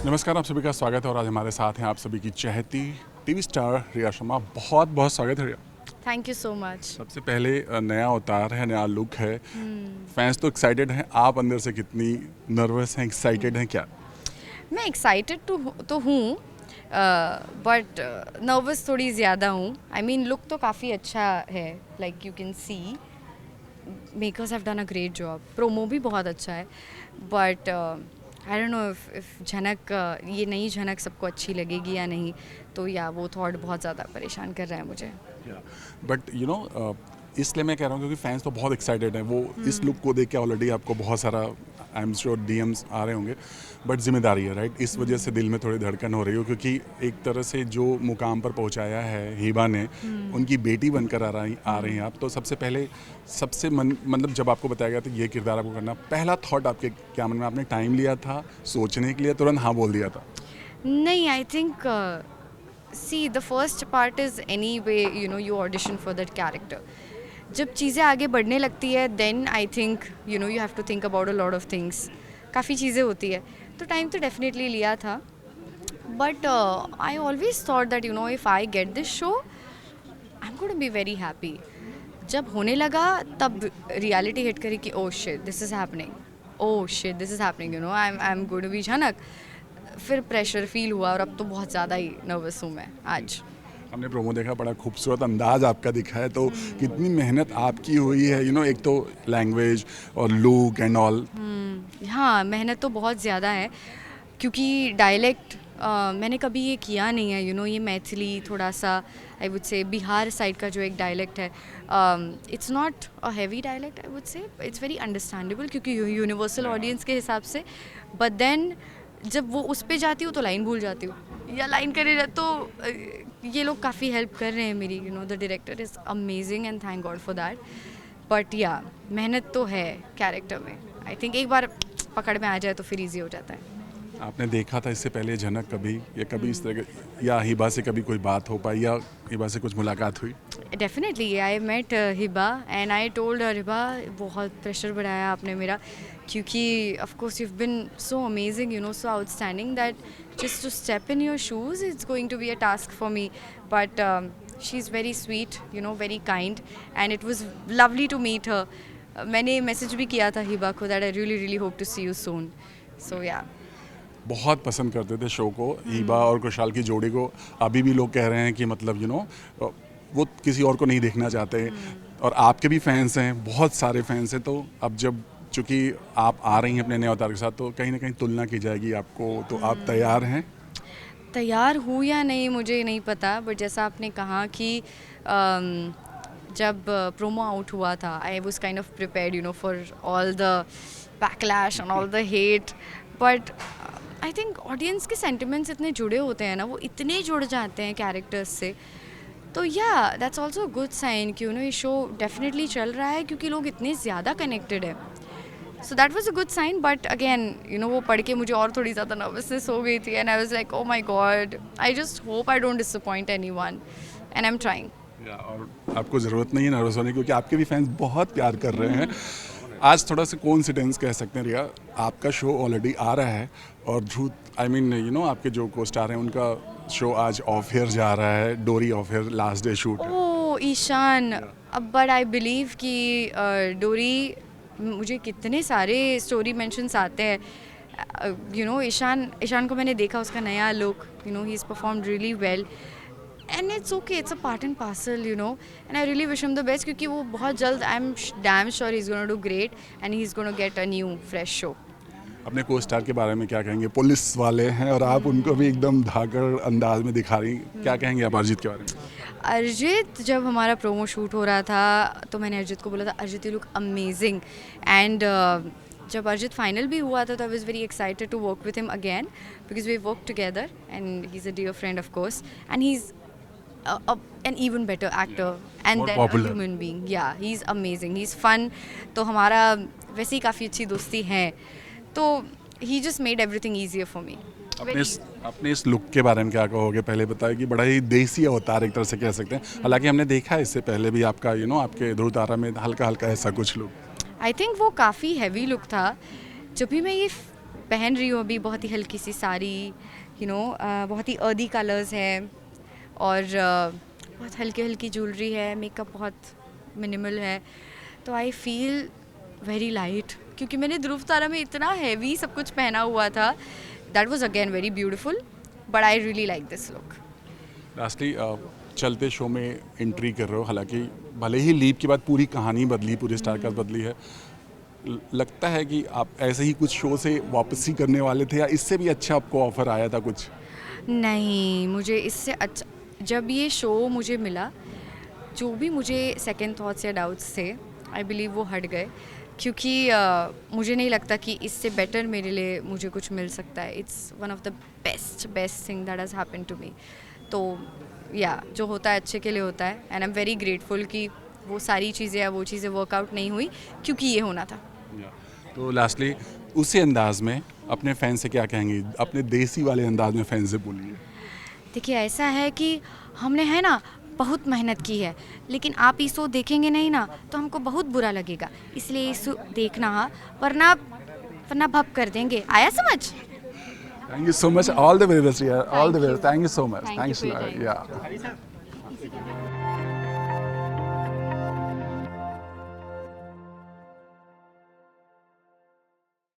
नमस्कार, आप सभी का स्वागत है और आज हमारे साथ हैं आप सभी की चहेती टीवी स्टार रिया शर्मा। बहुत बहुत स्वागत है Riya. Thank you so much. सबसे पहले नया अवतार है, नया लुक है। फैंस तो एक्साइटेड हैं, आप अंदर से कितनी नर्वस हैं, एक्साइटेड हैं क्या? मैं एक्साइटेड तो हूँ बट नर्वस थोड़ी ज़्यादा हूँ। आई मीन लुक तो काफ़ी अच्छा है, like you can see makers have done a great job. Promo भी बहुत अच्छा है but I don't know if झनक ये नई झनक सबको अच्छी लगेगी या नहीं। तो या वो थॉट बहुत ज़्यादा परेशान कर रहा है मुझे। बट इसलिए मैं कह रहा हूँ क्योंकि फैंस तो बहुत एक्साइटेड हैं। वो इस लुक को देख के ऑलरेडी आपको बहुत सारा आई एम श्योर डीएम्स आ रहे होंगे। बट जिम्मेदारी है, राइट? इस वजह से दिल में थोड़ी धड़कन हो रही हो क्योंकि एक तरह से जो मुकाम पर पहुंचाया है हिबा ने, उनकी बेटी बनकर आ रही हैं आप। तो सबसे पहले मतलब जब आपको बताया गया था ये किरदार आपको करना, पहला थॉट आपके क्या मन में? आपने टाइम लिया था सोचने के लिए, तुरंत हाँ बोल दिया था? नहीं, I think see the first part is anyway you audition for that character. जब चीज़ें आगे बढ़ने लगती है then I think you have to think about a lot of things. काफ़ी चीज़ें होती है तो टाइम तो डेफिनेटली लिया था। But I always thought that if I get this show I am going to be very happy. जब होने लगा तब रियलिटी हिट करी कि oh shit this is happening, oh shit this is happening, I am going to be Jhanak. फिर pressure feel हुआ और अब तो बहुत ज़्यादा ही नर्वस हूँ मैं आज। हमने प्रोमो देखा, बड़ा खूबसूरत अंदाज आपका दिखा है। तो कितनी मेहनत आपकी हुई है, एक तो लैंग्वेज और लुक एंड ऑल। हाँ, मेहनत तो बहुत ज़्यादा है क्योंकि डायलेक्ट मैंने कभी ये किया नहीं है। ये मैथिली थोड़ा सा I would say Bihar side का जो एक डायलेक्ट है, it's not a heavy dialect, I would say it's very understandable क्योंकि यूनिवर्सल ऑडियंस के हिसाब से। बट देन जब वो उस पे जाती हूँ तो लाइन भूल जाती हूँ या लाइन करे तो ये लोग काफ़ी हेल्प कर रहे हैं मेरी। The director is amazing and thank God for that. But या मेहनत तो है कैरेक्टर में। आई थिंक एक बार पकड़ में आ जाए तो फिर इजी हो जाता है। आपने देखा था इससे पहले झनक कभी, या कभी इस तरह या हिबा से कभी कोई बात हो पाई, या हिबा से कुछ मुलाकात हुई? Definitely I met Hiba and I told her Hiba बहुत प्रेशर बढ़ाया आपने मेरा क्योंकि of course you have been so amazing so outstanding that just to step in your shoes it's going to be a task for me. But she is very sweet very kind and it was lovely to meet her. मैंने message भी किया था हिबा को that I really really hope to C you soon. So या बहुत पसंद करते थे शो को, हिबा और कुशाल की जोड़ी को। अभी भी लोग कह रहे हैं कि मतलब वो किसी और को नहीं देखना चाहते। और आपके भी फैंस हैं, बहुत सारे फैंस हैं। तो अब जब चूँकि आप आ रही हैं अपने नए अवतार के साथ, तो कहीं ना कहीं तुलना की जाएगी आपको, तो आप तैयार हैं? तैयार हूँ या नहीं मुझे नहीं पता, बट जैसा आपने कहा कि जब प्रोमो आउट हुआ था I was kind of prepared for all the backlash and all the hate. But I think audience के सेंटिमेंट्स इतने जुड़े होते हैं ना, वो इतने जुड़ जाते हैं कैरेक्टर्स से। तो या दैट्स ऑल्सो गुड साइन कि ये शो डेफिनेटली चल रहा है क्योंकि लोग इतने ज़्यादा कनेक्टेड है। So that was a good sign. But again वो पढ़ के मुझे और थोड़ी ज़्यादा नर्वसनेस हो गई थी and I was like oh my God I just hope I don't disappoint anyone and I am trying. और आपको ज़रूरत नहीं है नर्वस होने की क्योंकि आपके भी फैंस बहुत प्यार कर रहे हैं। आज थोड़ा सा कोइंसिडेंस कह सकते हैं रिया, आपका शो ऑलरेडी आ रहा है और ध्रुव आई मीन आपके जो को स्टार हैं उनका शो आज ऑफ एयर जा रहा है, डोरी of air last day shoot है। ओ ईशान, अब बट आई बिलीव कि डोरी मुझे कितने सारे स्टोरी मेंशंस आते हैं। ईशान को मैंने देखा, उसका नया look he is performed really well and it's okay, it's a part and parcel and I really wish him the best क्योंकि वो बहुत जल्द I am damn sure he is gonna do great and he is gonna get a new fresh show. अपने को star के बारे में क्या कहेंगे? पुलिस वाले हैं और आप उनको भी एकदम धाकड़ अंदाज में दिखा रही, क्या कहेंगे आप अरिजीत के बारे में? अरिजीत, जब हमारा प्रोमो शूट हो रहा था तो मैंने अरिजीत को बोला था Arijit you look amazing and जब अरिजीत फाइनल भी हुआ था तो I was very excited to work with him again because we work together and he is a dear friend of course and he is an even better actor and More then popular. a human being. Yeah, he's amazing, he's fun. तो हमारा वैसे ही काफ़ी अच्छी दोस्ती है तो he just made everything easier for me. अपने इस लुक के बारे में क्या कहोगे? पहले बताया कि बड़ा ही देसी अवतार एक तरह से कह सकते हैं। हालांकि हमने देखा है इससे पहले भी आपका आपके ध्रुव तारा में हल्का हल्का ऐसा कुछ लुक। आई थिंक वो काफ़ी हैवी लुक था। जब भी मैं ये पहन रही हूँ अभी बहुत ही हल्की सी साड़ी, बहुत ही अर्दी कलर्स हैं और बहुत हल्की हल्की ज्वेलरी है, मेकअप बहुत मिनिमल है, तो आई फील वेरी लाइट, क्योंकि मैंने ध्रुव तारा में इतना हैवी सब कुछ पहना हुआ था. That was again very beautiful, but I really like this look. Lastly चलते शो में एंट्री कर रहे हो, हालांकि भले ही लीप के बाद पूरी कहानी बदली, पूरी स्टारकास्ट बदली है, लगता है कि आप ऐसे ही कुछ शो से वापसी करने वाले थे या इससे भी अच्छा आपको ऑफर आया था कुछ? नहीं, मुझे इससे अच्छा, जब ये शो मुझे मिला, जो भी मुझे सेकंड थॉट्स या डाउट्स थे, आई बिलीव वो हट गए, क्योंकि मुझे नहीं लगता कि इससे बेटर मेरे लिए मुझे कुछ मिल सकता है. It's one of the best thing that has happened to me. तो या जो होता है अच्छे के लिए होता है, and I am very grateful कि वो सारी चीज़ें या वो चीज़ें वर्कआउट नहीं हुई, क्योंकि ये होना था. तो लास्टली उसी अंदाज में अपने फैन से क्या कहेंगे, अपने देसी वाले अंदाज में फैन से बोलिए. देखिए, ऐसा है कि हमने है ना बहुत मेहनत की है, लेकिन आप ये शो देखेंगे नहीं ना तो हमको बहुत बुरा लगेगा, इसलिए ये शो देखना, हाँ, वरना भप कर देंगे. आया समझ? Thank you so much. All the very best. Yeah, all the very best. Thank you so much. Thank you Thanks for a your lot. time. Yeah.